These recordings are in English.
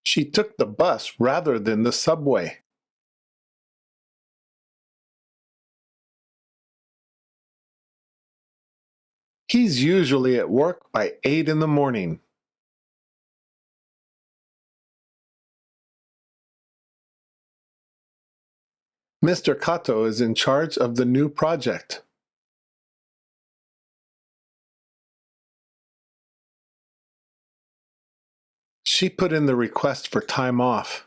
She took the bus rather than the subway. He's usually at work by 8 in the morning. Mr. Kato is in charge of the new project. She put in the request for time off.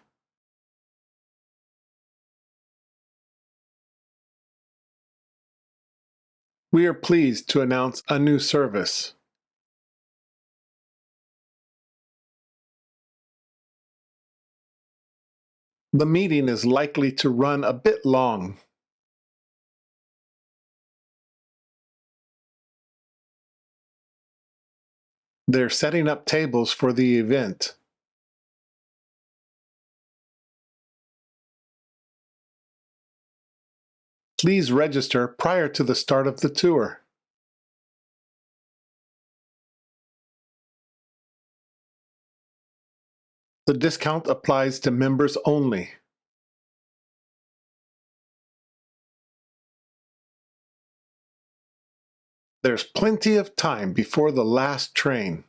We are pleased to announce a new service. The meeting is likely to run a bit long. They're setting up tables for the event. Please register prior to the start of the tour. The discount applies to members only. There's plenty of time before the last train.